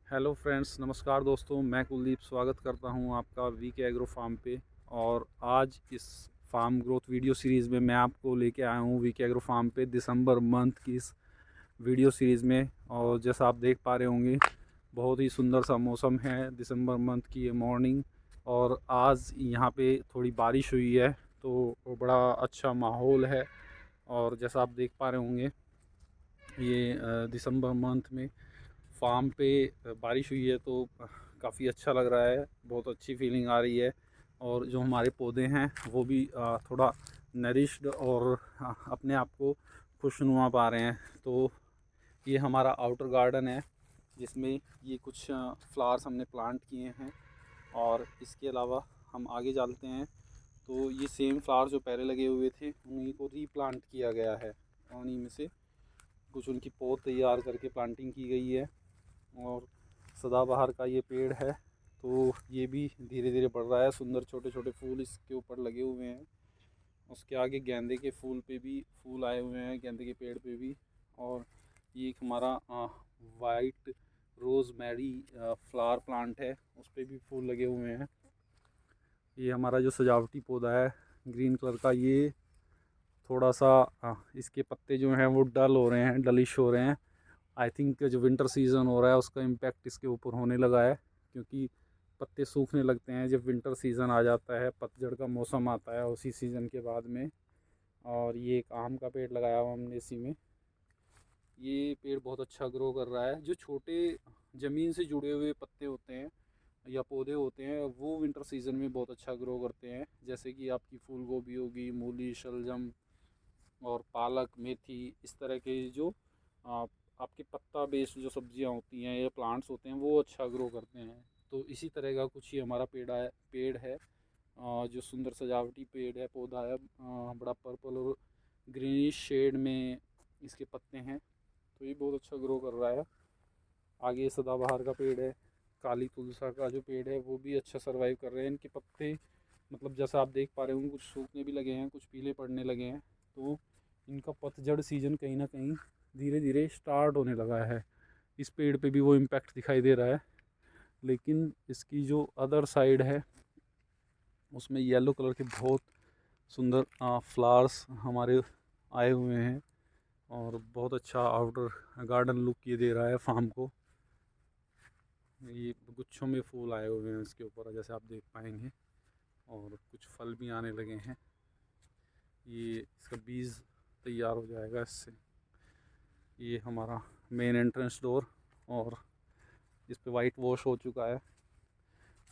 Hello friends, नमस्कार दोस्तों। मैं कुलदीप स्वागत करता हूं आपका वीके एग्रो फार्म पे। और आज इस फार्म ग्रोथ वीडियो सीरीज़ में मैं आपको लेके आया हूं वीके एग्रो फार्म पे दिसंबर मंथ की इस वीडियो सीरीज़ में। और जैसा आप देख पा रहे होंगे, बहुत ही सुंदर सा मौसम है, दिसंबर मंथ की ये मॉर्निंग। और आज यहाँ पे थोड़ी बारिश हुई है तो बड़ा अच्छा माहौल है। और जैसा आप देख पा रहे होंगे, ये दिसंबर मंथ में फार्म पे बारिश हुई है तो काफ़ी अच्छा लग रहा है, बहुत अच्छी फीलिंग आ रही है। और जो हमारे पौधे हैं वो भी थोड़ा नरिश्ड और अपने आप को खुशनुमा पा रहे हैं। तो ये हमारा आउटर गार्डन है जिसमें ये कुछ फ्लावर्स हमने प्लांट किए हैं। और इसके अलावा हम आगे चलते हैं तो ये सेम फ्लावर जो पहले लगे हुए थे उन्हीं को रीप्लांट किया गया है। उन्हीं में से कुछ उनकी पौध तैयार करके प्लांटिंग की गई है। और सदाबहार का ये पेड़ है तो ये भी धीरे धीरे बढ़ रहा है, सुंदर छोटे छोटे फूल इसके ऊपर लगे हुए हैं। उसके आगे गेंदे के फूल पे भी फूल आए हुए हैं, गेंदे के पेड़ पे भी। और ये एक हमारा वाइट रोज़मेरी फ्लावर प्लांट है, उस पर भी फूल लगे हुए हैं। ये हमारा जो सजावटी पौधा है ग्रीन कलर का, ये थोड़ा सा इसके पत्ते जो हैं वो डल हो रहे हैं, डलिश हो रहे हैं। आई थिंक जो विंटर सीज़न हो रहा है उसका इम्पैक्ट इसके ऊपर होने लगा है, क्योंकि पत्ते सूखने लगते हैं जब विंटर सीज़न आ जाता है, पतझड़ का मौसम आता है उसी सीज़न के बाद में। और ये एक आम का पेड़ लगाया हुआ हमने इसी में। ये पेड़ बहुत अच्छा ग्रो कर रहा है। जो छोटे ज़मीन से जुड़े हुए पत्ते होते हैं या पौधे होते हैं वो विंटर सीज़न में बहुत अच्छा ग्रो करते हैं, जैसे कि आपकी फूल गोभी होगी, मूली, शलजम और पालक, मेथी, इस तरह के जो आपके पत्ता बेस्ड जो सब्जियां होती हैं या प्लांट्स होते हैं वो अच्छा ग्रो करते हैं। तो इसी तरह का कुछ ही हमारा पेड़ है जो सुंदर सजावटी पेड़ है, पौधा है। बड़ा पर्पल और ग्रीनिश शेड में इसके पत्ते हैं, तो ये बहुत अच्छा ग्रो कर रहा है। आगे सदाबहार का पेड़ है, काली तुलसा का जो पेड़ है वो भी अच्छा सर्वाइव कर रहे हैं। इनके पत्ते मतलब जैसा आप देख पा रहे होंगे, कुछ सूखने भी लगे हैं, कुछ पीले पड़ने लगे हैं। तो इनका पतझड़ सीजन कहीं ना कहीं धीरे धीरे स्टार्ट होने लगा है। इस पेड़ पे भी वो इम्पैक्ट दिखाई दे रहा है। लेकिन इसकी जो अदर साइड है उसमें येलो कलर के बहुत सुंदर फ्लावर्स हमारे आए हुए हैं। और बहुत अच्छा आउटर गार्डन लुक ये दे रहा है फार्म को। ये गुच्छों में फूल आए हुए हैं इसके ऊपर, जैसे आप देख पाएंगे। और कुछ फल भी आने लगे हैं। ये इसका बीज तैयार हो जाएगा इससे। ये हमारा मेन एंट्रेंस डोर, और इस पे वाइट वॉश हो चुका है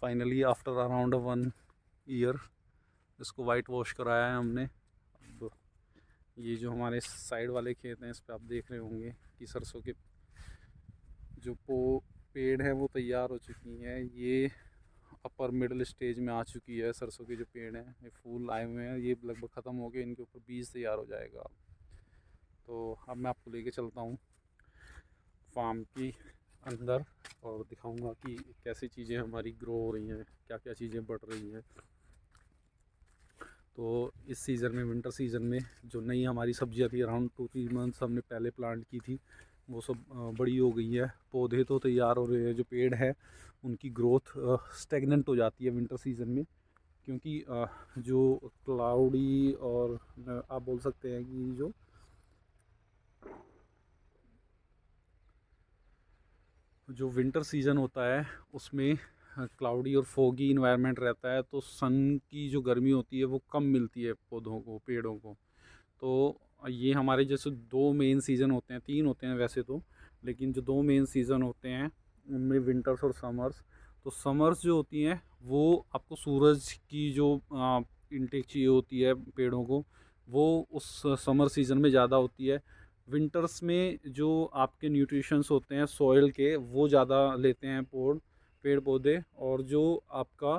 फाइनली आफ्टर अराउंड 1 ईयर। इसको वाइट वॉश कराया है हमने। अब ये जो हमारे साइड वाले खेत हैं इस पे आप देख रहे होंगे कि सरसों के जो पेड़ हैं वो तैयार हो चुकी हैं। ये अपर मिडल स्टेज में आ चुकी है। सरसों के जो पेड़ हैं ये फूल आए हुए हैं, ये लगभग ख़त्म हो गए, इनके ऊपर बीज तैयार हो जाएगा। तो अब मैं आपको लेके चलता हूँ फार्म की अंदर और दिखाऊंगा कि कैसी चीज़ें हमारी ग्रो हो रही हैं, क्या क्या चीज़ें बढ़ रही हैं। तो इस सीज़न में, विंटर सीज़न में, जो नई हमारी सब्जियां थी अराउंड 2-3 मंथ्स हमने पहले प्लांट की थी, वो सब बड़ी हो गई है। पौधे तो तैयार हो रहे हैं, जो पेड़ है उनकी ग्रोथ स्टेगनेंट हो जाती है विंटर सीज़न में, क्योंकि जो क्लाउडी और आप बोल सकते हैं कि जो विंटर सीज़न होता है उसमें क्लाउडी और फोगी इन्वायरमेंट रहता है, तो सन की जो गर्मी होती है वो कम मिलती है पौधों को, पेड़ों को। तो ये हमारे जैसे 2 मेन सीज़न होते हैं, 3 होते हैं वैसे तो, लेकिन जो 2 मेन सीज़न होते हैं उनमें विंटर्स और समर्स। तो समर्स जो होती हैं वो आपको सूरज की जो इनटेक चाहिए होती है पेड़ों को, वो उस समर सीज़न में ज़्यादा होती है। विंटर्स में जो आपके न्यूट्रिशंस होते हैं सॉइल के वो ज़्यादा लेते हैं पेड़ पौधे। और जो आपका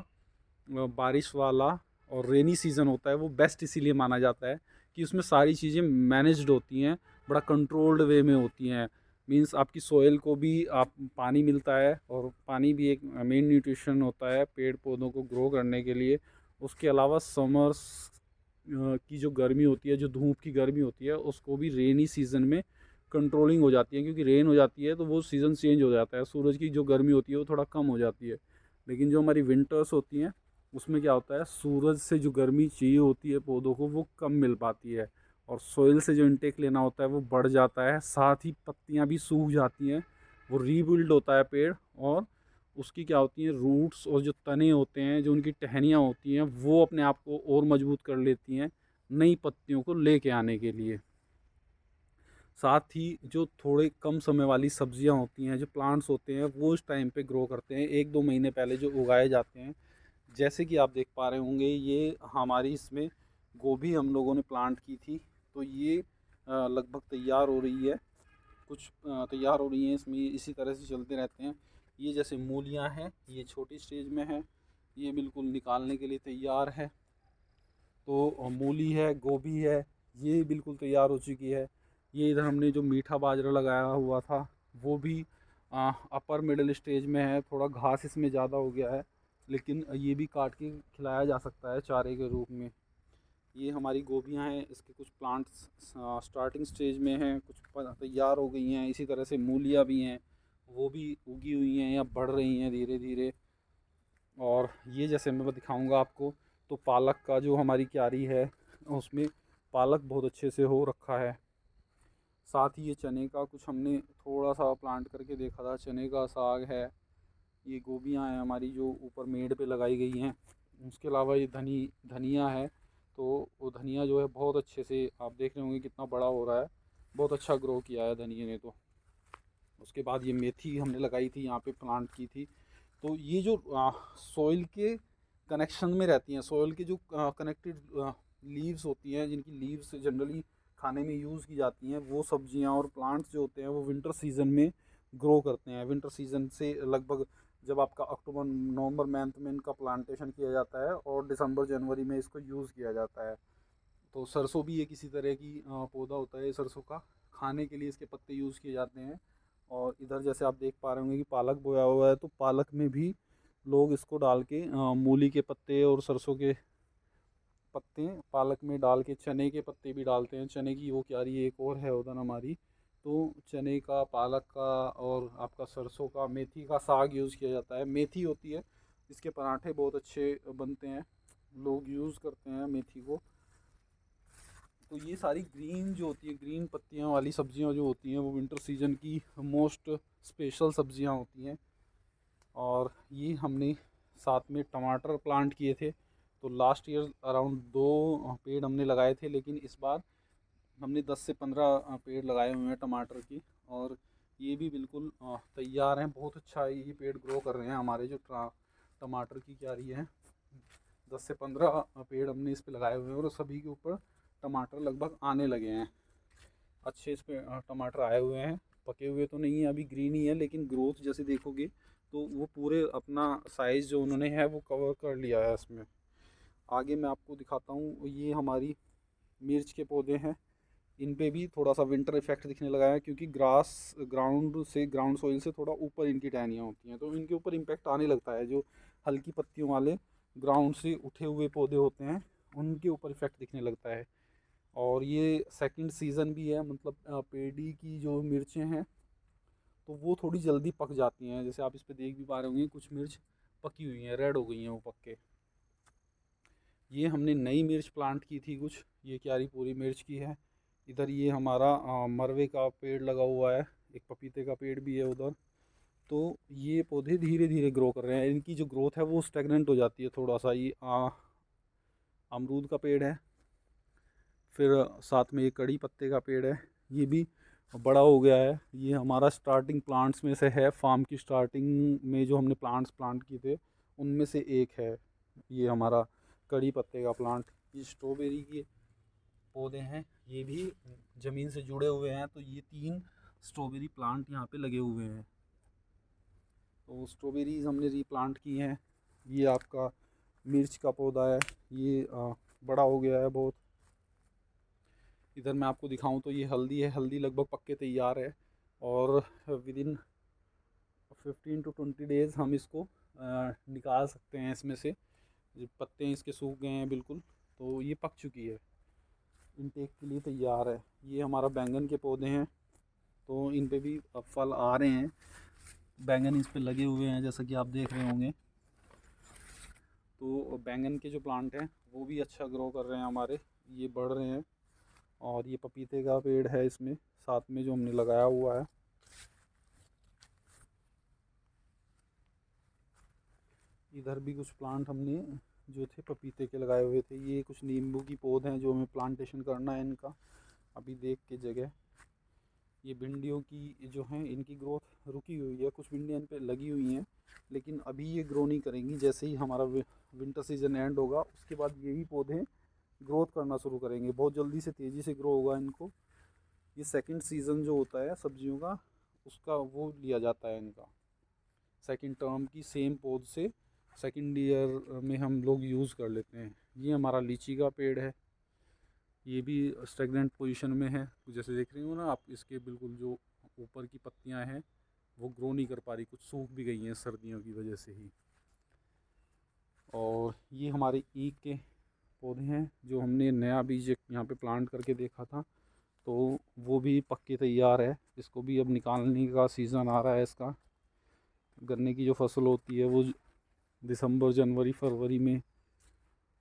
बारिश वाला और रेनी सीज़न होता है वो बेस्ट इसीलिए माना जाता है कि उसमें सारी चीज़ें मैनेज्ड होती हैं, बड़ा कंट्रोल्ड वे में होती हैं। मींस आपकी सॉइल को भी आप पानी मिलता है, और पानी भी एक मेन न्यूट्रिशन होता है पेड़ पौधों को ग्रो करने के लिए। उसके अलावा समर्स की जो गर्मी होती है, जो धूप की गर्मी होती है, उसको भी रेनी सीज़न में कंट्रोलिंग हो जाती हैं, क्योंकि रेन हो जाती है तो वो सीज़न चेंज हो जाता है, सूरज की जो गर्मी होती है वो थोड़ा कम हो जाती है। लेकिन जो हमारी विंटर्स होती हैं उसमें क्या होता है, सूरज से जो गर्मी चाहिए होती है पौधों को वो कम मिल पाती है, और सोइल से जो इनटेक लेना होता है वो बढ़ जाता है, साथ ही पत्तियाँ भी सूख जाती हैं, वो रीबिल्ड होता है पेड़, और उसकी क्या होती हैं रूट्स और जो तने होते हैं, जो उनकी टहनियाँ होती हैं, वो अपने आप को और मजबूत कर लेती हैं नई पत्तियों को लेके आने के लिए। साथ ही जो थोड़े कम समय वाली सब्जियां होती हैं, जो प्लांट्स होते हैं, वो इस टाइम पे ग्रो करते हैं, 1-2 महीने पहले जो उगाए जाते हैं। जैसे कि आप देख पा रहे होंगे, ये हमारी इसमें गोभी हम लोगों ने प्लांट की थी, तो ये लगभग तैयार हो रही है, कुछ तैयार हो रही हैं, इसमें इसी तरह से चलते रहते हैं। ये जैसे मूलियां हैं, ये छोटी स्टेज में है, ये बिल्कुल निकालने के लिए तैयार है। तो मूली है, गोभी है, ये बिल्कुल तैयार हो चुकी है। ये इधर हमने जो मीठा बाजरा लगाया हुआ था वो भी अपर मिडिल स्टेज में है, थोड़ा घास इसमें ज़्यादा हो गया है, लेकिन ये भी काट के खिलाया जा सकता है चारे के रूप में। ये हमारी गोभियां हैं, इसके कुछ प्लांट्स स्टार्टिंग स्टेज में हैं, कुछ तैयार हो गई हैं। इसी तरह से मूलियाँ भी हैं, वो भी उगी हुई हैं या बढ़ रही हैं धीरे धीरे। और ये जैसे मैं दिखाऊंगा आपको, तो पालक का जो हमारी क्यारी है उसमें पालक बहुत अच्छे से हो रखा है। साथ ही ये चने का कुछ हमने थोड़ा सा प्लांट करके देखा था, चने का साग है। ये गोभियाँ हैं हमारी जो ऊपर मेड़ पे लगाई गई हैं। उसके अलावा ये धनिया है, तो वो धनिया जो है बहुत अच्छे से आप देख रहे होंगे कितना बड़ा हो रहा है, बहुत अच्छा ग्रो किया है धनिया ने। तो उसके बाद ये मेथी हमने लगाई थी, यहाँ पे प्लांट की थी। तो ये जो सॉइल के कनेक्शन में रहती हैं, सॉइल के जो कनेक्टेड लीव्स होती हैं, जिनकी लीव्स जनरली खाने में यूज़ की जाती हैं, वो सब्जियां और प्लांट्स जो होते हैं वो विंटर सीजन में ग्रो करते हैं। विंटर सीजन से लगभग जब आपका अक्टूबर नवंबर मंथ में इनका प्लांटेशन किया जाता है, और दिसंबर जनवरी में इसको यूज़ किया जाता है। तो सरसों भी एक इसी तरह की पौधा होता है, सरसों का खाने के लिए इसके पत्ते यूज़ किए जाते हैं। और इधर जैसे आप देख पा रहे होंगे कि पालक बोया हुआ है, तो पालक में भी लोग इसको डाल के मूली के पत्ते और सरसों के पत्ते पालक में डाल के, चने के पत्ते भी डालते हैं। चने की वो क्यारी एक और है उधर हमारी, तो चने का, पालक का और आपका सरसों का, मेथी का साग यूज़ किया जाता है। मेथी होती है, इसके पराठे बहुत अच्छे बनते हैं, लोग यूज़ करते हैं मेथी को। तो ये सारी ग्रीन जो होती है, ग्रीन पत्तियाँ वाली सब्जियाँ जो होती हैं, वो विंटर सीजन की मोस्ट स्पेशल सब्जियाँ होती हैं। और ये हमने साथ में टमाटर प्लांट किए थे, तो लास्ट ईयर अराउंड 2 पेड़ हमने लगाए थे, लेकिन इस बार हमने 10 से 15 पेड़ लगाए हुए हैं टमाटर की। और ये भी बिल्कुल तैयार हैं, बहुत अच्छा ये पेड़ ग्रो कर रहे हैं हमारे जो टमाटर की क्यारी है। 10 से 15 पेड़ हमने इस पे लगाए हुए हैं, और सभी के ऊपर टमाटर लगभग आने लगे हैं। अच्छे इस पे टमाटर आए हुए हैं, पके हुए तो नहीं है अभी, ग्रीन ही है, लेकिन ग्रोथ जैसे देखोगे तो वो पूरे अपना साइज़ जो उन्होंने है वो कवर कर लिया है इसमें। आगे मैं आपको दिखाता हूँ, ये हमारी मिर्च के पौधे हैं। इन पे भी थोड़ा सा विंटर इफेक्ट दिखने लगा है, क्योंकि ग्राउंड सॉइल से थोड़ा ऊपर इनकी टहनियाँ होती हैं, तो इनके ऊपर इम्पैक्ट आने लगता है। जो हल्की पत्तियों वाले ग्राउंड से उठे हुए पौधे होते हैं, उनके ऊपर इफेक्ट दिखने लगता है। और ये सेकंड सीज़न भी है, मतलब पेडी की जो मिर्चें हैं तो वो थोड़ी जल्दी पक जाती हैं। जैसे आप इस पे देख भी पा रहे होंगे, कुछ मिर्च पकी हुई हैं, रेड हो गई हैं वो पक के। ये हमने नई मिर्च प्लांट की थी कुछ, ये क्यारी पूरी मिर्च की है। इधर ये हमारा मरवे का पेड़ लगा हुआ है, एक पपीते का पेड़ भी है उधर। तो ये पौधे धीरे धीरे ग्रो कर रहे हैं, इनकी जो ग्रोथ है वो स्टेगनेंट हो जाती है थोड़ा सा। ये अमरूद का पेड़ है, फिर साथ में ये कड़ी पत्ते का पेड़ है, ये भी बड़ा हो गया है। ये हमारा स्टार्टिंग प्लांट्स में से है, फार्म की स्टार्टिंग में जो हमने प्लांट्स प्लांट किए थे उनमें से एक है ये हमारा कड़ी पत्ते का प्लांट। ये स्ट्रॉबेरी के पौधे हैं, ये भी ज़मीन से जुड़े हुए हैं, तो ये 3 स्ट्रॉबेरी प्लांट यहाँ पे लगे हुए हैं। तो स्ट्रॉबेरीज हमने रीप्लांट की हैं। ये आपका मिर्च का पौधा है, ये बड़ा हो गया है बहुत। इधर मैं आपको दिखाऊं तो ये हल्दी है, हल्दी लगभग पक के तैयार है, और विद इन 15 to 20 डेज़ हम इसको निकाल सकते हैं इसमें से। पत्ते इसके सूख गए हैं बिल्कुल, तो ये पक चुकी है, इनटेक के लिए तैयार है। ये हमारा बैंगन के पौधे हैं, तो इन पे भी फल आ रहे हैं। बैंगन इस पे लगे हुए हैं जैसा कि आप देख रहे होंगे। तो बैंगन के जो प्लांट हैं वो भी अच्छा ग्रो कर रहे हैं हमारे, ये बढ़ रहे हैं। और ये पपीते का पेड़ है इसमें साथ में जो हमने लगाया हुआ है। इधर भी कुछ प्लांट हमने जो थे पपीते के लगाए हुए थे। ये कुछ नींबू की पौधे हैं जो हमें प्लांटेशन करना है इनका अभी देख के जगह। ये भिंडियों की जो हैं इनकी ग्रोथ रुकी हुई है, कुछ भिंडियाँ इन पे लगी हुई हैं लेकिन अभी ये ग्रो नहीं करेंगी। जैसे ही हमारा विंटर सीजन एंड होगा उसके बाद यही पौधे ग्रोथ करना शुरू करेंगे, बहुत जल्दी से तेज़ी से ग्रो होगा इनको। ये सेकंड सीज़न जो होता है सब्जियों का उसका वो लिया जाता है इनका, सेकंड टर्म की सेम पौध से सेकंड ईयर में हम लोग यूज़ कर लेते हैं। ये हमारा लीची का पेड़ है, ये भी स्टेगनेंट पोजीशन में है। जैसे देख रही हो ना आप, इसके बिल्कुल जो ऊपर की पत्तियां हैं वो ग्रो नहीं कर पा रही, कुछ सूख भी गई हैं सर्दियों की वजह से ही। और ये हमारे ईख के पौधे हैं जो हमने नया बीज यहाँ पे प्लांट करके देखा था, तो वो भी पक्के तैयार है। इसको भी अब निकालने का सीज़न आ रहा है इसका। गन्ने की जो फसल होती है वो दिसंबर जनवरी फरवरी में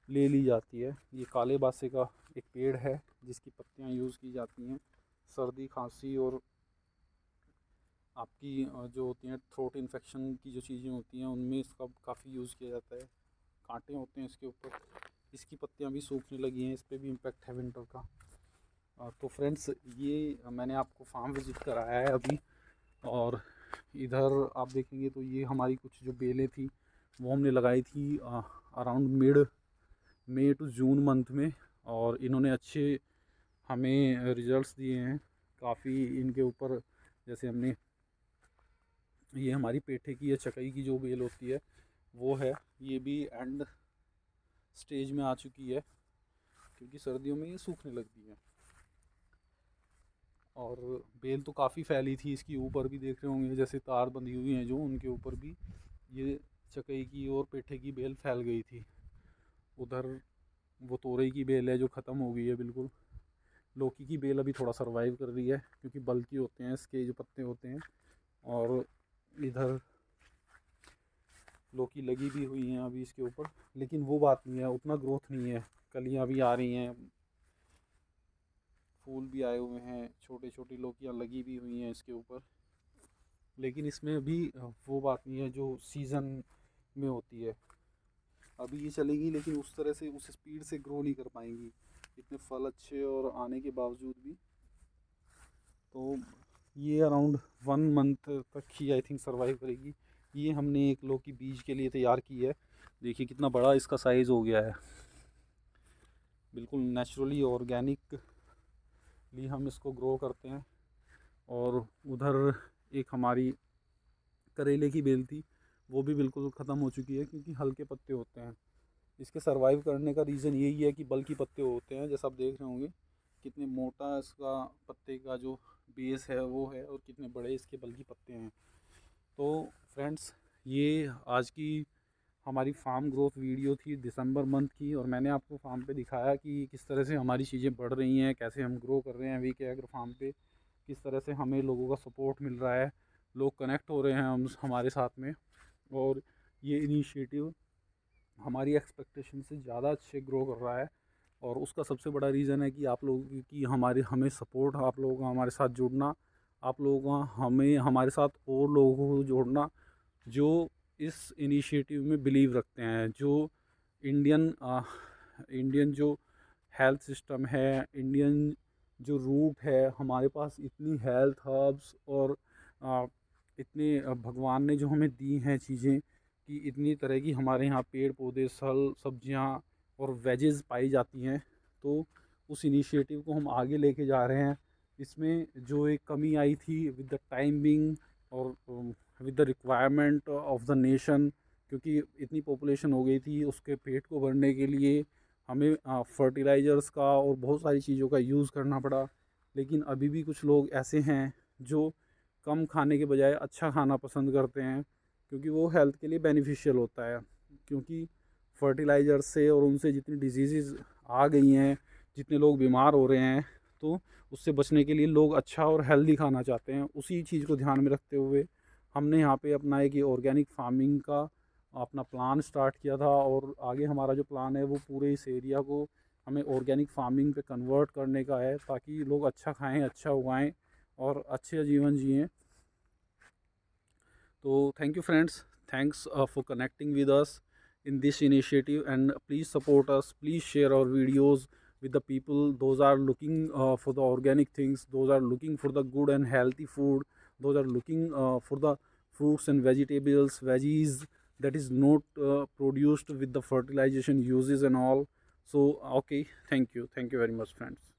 ले ली जाती है। ये काले बासे का एक पेड़ है जिसकी पत्तियां यूज़ की जाती हैं सर्दी खांसी और आपकी जो होती हैं थ्रोट इन्फेक्शन की जो चीज़ें होती हैं उनमें इसका काफ़ी यूज़ किया जाता है। कांटे होते हैं इसके ऊपर, इसकी पत्तियां भी सूखने लगी हैं, इस पर भी इम्पेक्ट है विंटर का। तो फ्रेंड्स ये मैंने आपको फार्म विज़िट कराया है अभी। और इधर आप देखेंगे तो ये हमारी कुछ जो बेलें थी वो हमने लगाई थी around mid May to June month में, और इन्होंने अच्छे हमें रिजल्ट्स दिए हैं काफ़ी इनके ऊपर। जैसे हमने ये हमारी पेठे की या चकई की जो बेल होती है वो है, ये भी एंड स्टेज में आ चुकी है क्योंकि सर्दियों में ये सूखने लगती है। और बेल तो काफ़ी फैली थी, इसकी ऊपर भी देख रहे होंगे जैसे तार बंधी हुई हैं जो, उनके ऊपर भी ये चकई की और पेठे की बेल फैल गई थी। उधर वो तोरई की बेल है जो ख़त्म हो गई है बिल्कुल। लौकी की बेल अभी थोड़ा सर्वाइव कर रही है क्योंकि बल्की होते हैं इसके जो पत्ते होते हैं। और इधर लौकी लगी भी हुई हैं अभी इसके ऊपर, लेकिन वो बात नहीं है, उतना ग्रोथ नहीं है। कलियां भी आ रही हैं, फूल भी आए हुए हैं, छोटे छोटी लौकियां लगी भी हुई हैं इसके ऊपर, लेकिन इसमें अभी वो बात नहीं है जो सीज़न में होती है। अभी ये चलेगी लेकिन उस तरह से उस स्पीड से ग्रो नहीं कर पाएंगी इतने फल अच्छे और आने के बावजूद भी। तो ये अराउंड 1 मंथ तक ही आई थिंक सर्वाइव करेगी। ये हमने एक लौकी बीज के लिए तैयार की है, देखिए कितना बड़ा इसका साइज़ हो गया है। बिल्कुल नेचुरली ऑर्गेनिकली हम इसको ग्रो करते हैं। और उधर एक हमारी करेले की बेल थी, वो भी बिल्कुल ख़त्म हो चुकी है क्योंकि हल्के पत्ते होते हैं। इसके सर्वाइव करने का रीज़न यही है कि बल्कि पत्ते होते हैं, जैसा आप देख रहे होंगे कितने मोटा इसका पत्ते का जो बेस है वो है और कितने बड़े इसके बल्कि पत्ते हैं। तो फ्रेंड्स ये आज की हमारी फार्म ग्रोथ वीडियो थी दिसंबर मंथ की, और मैंने आपको फार्म पे दिखाया कि किस तरह से हमारी चीज़ें बढ़ रही हैं, कैसे हम ग्रो कर रहे हैं वीके एग्रो फार्म पे, किस तरह से हमें लोगों का सपोर्ट मिल रहा है, लोग कनेक्ट हो रहे हैं हम हमारे साथ में। और ये इनिशिएटिव हमारी एक्सपेक्टेशन से ज़्यादा अच्छे ग्रो कर रहा है। और उसका सबसे बड़ा रीज़न है कि आप लोगों की हमें सपोर्ट, आप लोगों का हमारे साथ जुड़ना, आप लोगों का हमें हमारे साथ और लोगों को जोड़ना जो इस इनिशिएटिव में बिलीव रखते हैं। जो इंडियन जो हेल्थ सिस्टम है, इंडियन जो रूट है, हमारे पास इतनी हेल्थ हर्ब्स और इतने भगवान ने जो हमें दी हैं चीज़ें कि इतनी तरह की हमारे यहाँ पेड़ पौधे फल सब्जियाँ और वेजेस पाई जाती हैं। तो उस इनिशिएटिव को हम आगे लेके जा रहे हैं। इसमें जो एक कमी आई थी विद द टाइमिंग और with the requirement of the nation, क्योंकि इतनी पॉपुलेशन हो गई थी, उसके पेट को भरने के लिए हमें फर्टिलाइज़र्स का और बहुत सारी चीज़ों का यूज़ करना पड़ा। लेकिन अभी भी कुछ लोग ऐसे हैं जो कम खाने के बजाय अच्छा खाना पसंद करते हैं क्योंकि वो हेल्थ के लिए बेनिफिशियल होता है। क्योंकि फर्टिलाइज़र से और उनसे जितनी डिजीज़ आ गई हैं, जितने लोग बीमार हो रहे हैं, तो उससे बचने के लिए लोग अच्छा और हेल्दी खाना चाहते हैं। उसी चीज़ को ध्यान में रखते हुए हमने यहाँ पे अपना एक ऑर्गेनिक फार्मिंग का अपना प्लान स्टार्ट किया था, और आगे हमारा जो प्लान है वो पूरे इस एरिया को हमें ऑर्गेनिक फार्मिंग पे कन्वर्ट करने का है, ताकि लोग अच्छा खाएं, अच्छा उगाएं और अच्छे जीवन जिएं। तो thank you friends, thanks for connecting with us in this initiative, and please support us, please share our videos with the people those are looking for the organic things, those are looking for the good and healthy food, those are looking for the fruits and vegetables, veggies that is not produced with the fertilization uses and all. So okay, thank you very much friends.